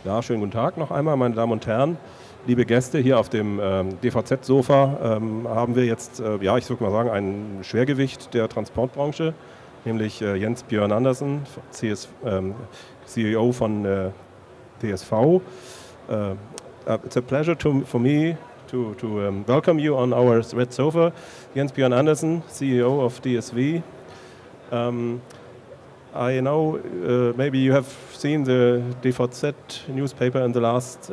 Ja, schönen guten Tag noch einmal, meine Damen und Herren. Liebe Gäste, hier auf dem DVZ-Sofa haben wir jetzt, ja, ich würde mal sagen, ein Schwergewicht der Transportbranche, nämlich Jens Björn Andersen, CEO von DSV. It's a pleasure for me to welcome you on our Red Sofa. Jens Björn Andersen, CEO of DSV. I know maybe you have seen the DVZ newspaper in the last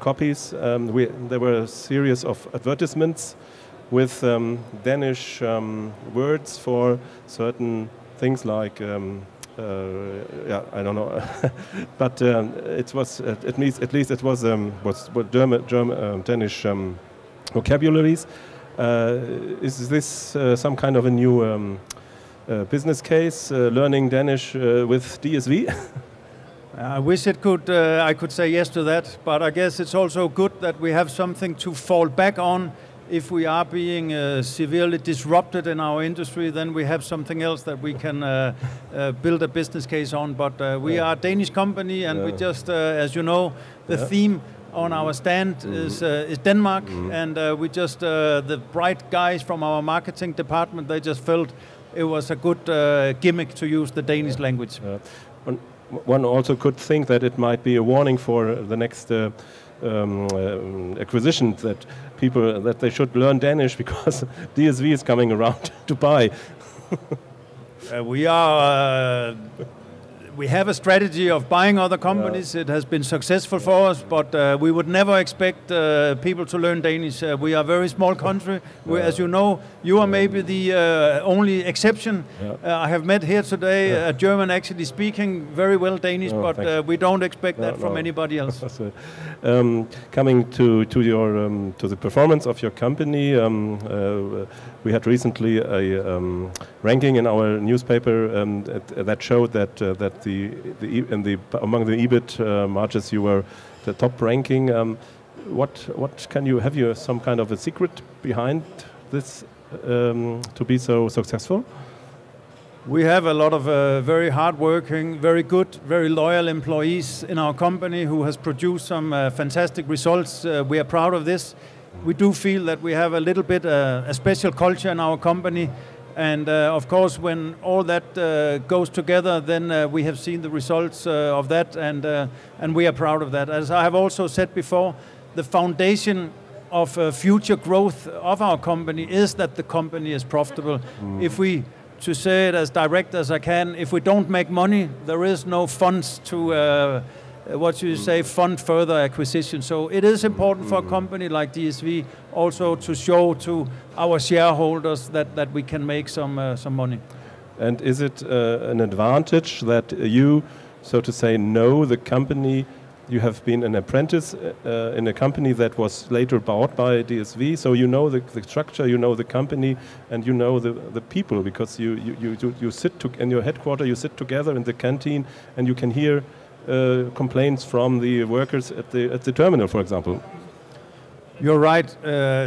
copies. There were a series of advertisements with Danish words for certain things like, yeah, I don't know, but it was at least it was German Danish vocabularies. Is this some kind of a new business case, learning Danish with DSV? I wish I could say yes to that, but I guess it's also good that we have something to fall back on. If we are being severely disrupted in our industry, then we have something else that we can build a business case on. But we are a Danish company, and we just, as you know, the theme on our stand is Denmark, and we just, the bright guys from our marketing department, they just felt it was a good gimmick to use the Danish language. One also could think that it might be a warning for the next acquisitions, that people that they should learn Danish because DSV is coming around to buy. We have a strategy of buying other companies. It has been successful for us, but we would never expect people to learn Danish. We are a very small country. As you know, you are maybe the only exception. I have met here today a German actually speaking very well Danish, but we don't expect that from anybody else. Coming to the performance of your company, we had recently a ranking in our newspaper that showed that among the EBIT margins you were the top ranking. What can you have you some kind of a secret behind this to be so successful? We have a lot of very hardworking, very good, very loyal employees in our company who has produced some fantastic results. We are proud of this. We do feel that we have a little bit a special culture in our company, and of course when all that goes together, then we have seen the results of that, and we are proud of that. As I have also said before, the foundation of future growth of our company is that the company is profitable. If we, to say it as direct as I can, if we don't make money, there is no funds to fund further acquisition. So it is important for a company like DSV also to show to our shareholders that we can make some money. And is it an advantage that you, so to say, know the company? You have been an apprentice in a company that was later bought by DSV, so you know the structure, you know the company, and you know the people, because you sit in your headquarters, you sit together in the canteen, and you can hear complaints from the workers at the terminal, for example. You're right.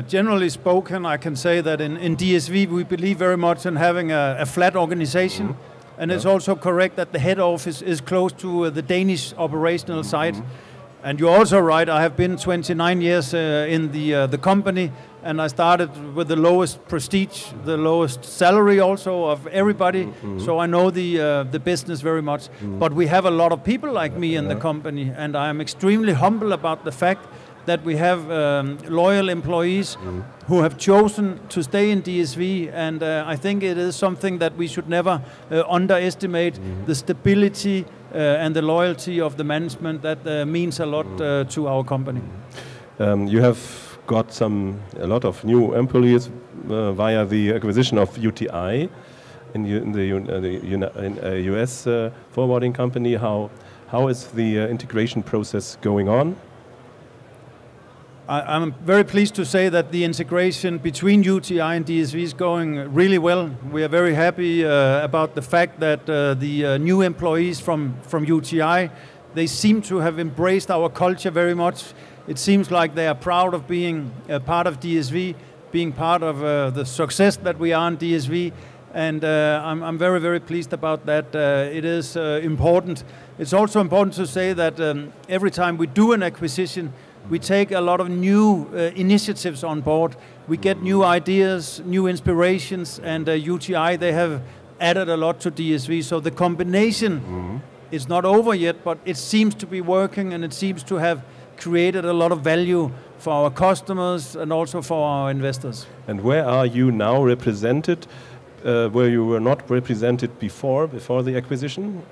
Generally spoken, I can say that in DSV we believe very much in having a flat organization. And it's also correct that the head office is close to the Danish operational side. And you're also right, I have been 29 years in the company, and I started with the lowest prestige, the lowest salary also of everybody, so I know the business very much. But we have a lot of people like me in the company, and I am extremely humble about the fact that we have loyal employees who have chosen to stay in DSV, and I think it is something that we should never underestimate, the stability and the loyalty of the management. That means a lot to our company. You have got a lot of new employees via the acquisition of UTI in a US forwarding company. How is the integration process going on? I'm very pleased to say that the integration between UTI and DSV is going really well. We are very happy about the fact that the new employees from UTI, they seem to have embraced our culture very much. It seems like they are proud of being a part of DSV, being part of the success that we are in DSV. And I'm very, very pleased about that. It is important. It's also important to say that every time we do an acquisition, we take a lot of new initiatives on board. We get new ideas, new inspirations, and UTi, they have added a lot to DSV. So the combination is not over yet, but it seems to be working, and it seems to have created a lot of value for our customers and also for our investors. And where are you now represented, where you were not represented before the acquisition?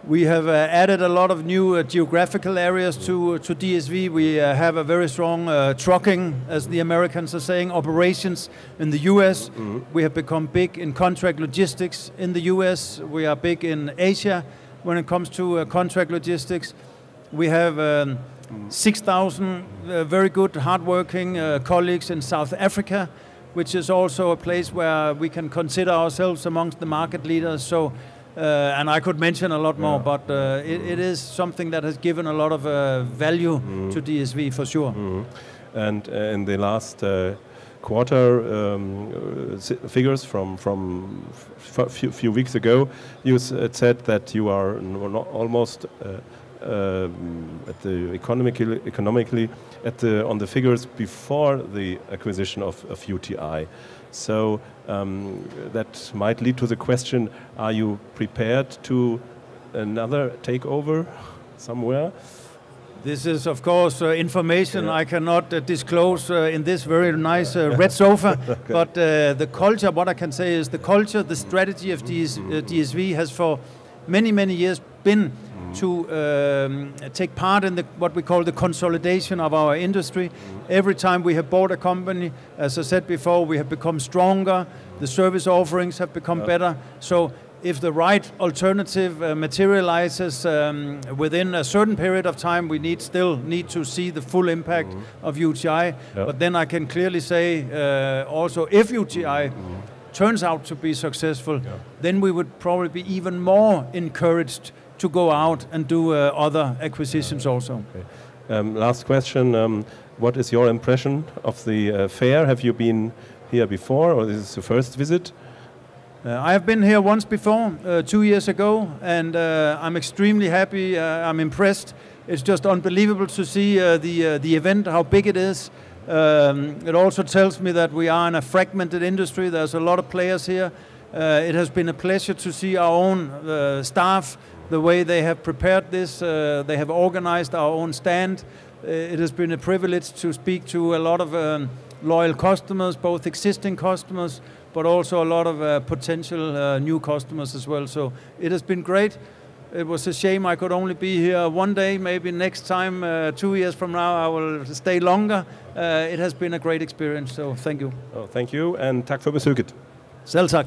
We have added a lot of new geographical areas to DSV. We have a very strong trucking, as the Americans are saying, operations in the US. We have become big in contract logistics in the US. We are big in Asia when it comes to contract logistics. We have 6,000 very good, hardworking colleagues in South Africa, which is also a place where we can consider ourselves amongst the market leaders. So, and I could mention a lot more, but it is something that has given a lot of value to DSV for sure. And in the last quarter figures from a few weeks ago, you said that you are almost at the economically on the figures before the acquisition of UTi. So that might lead to the question: are you prepared to another takeover somewhere? This is, of course, information I cannot disclose in this very nice red sofa. Okay. But the culture, what I can say is the culture, the strategy of DSV has for many, many years been to take part in what we call the consolidation of our industry. Every time we have bought a company, as I said before, we have become stronger, the service offerings have become better. So if the right alternative materializes within a certain period of time, we still need to see the full impact of UTi. But then I can clearly say also if UTi turns out to be successful, then we would probably be even more encouraged to go out and do other acquisitions also. Okay. Last question, what is your impression of the fair? Have you been here before, or this is the first visit? I have been here once before, 2 years ago, and I'm extremely happy, I'm impressed. It's just unbelievable to see the event, how big it is. It also tells me that we are in a fragmented industry. There's a lot of players here. It has been a pleasure to see our own staff, the way they have prepared this. They have organized our own stand. It has been a privilege to speak to a lot of loyal customers, both existing customers, but also a lot of potential new customers as well. So it has been great. It was a shame I could only be here one day. Maybe next time, 2 years from now, I will stay longer. It has been a great experience, so thank you. Oh, thank you, and tack for besøket. Selv tak.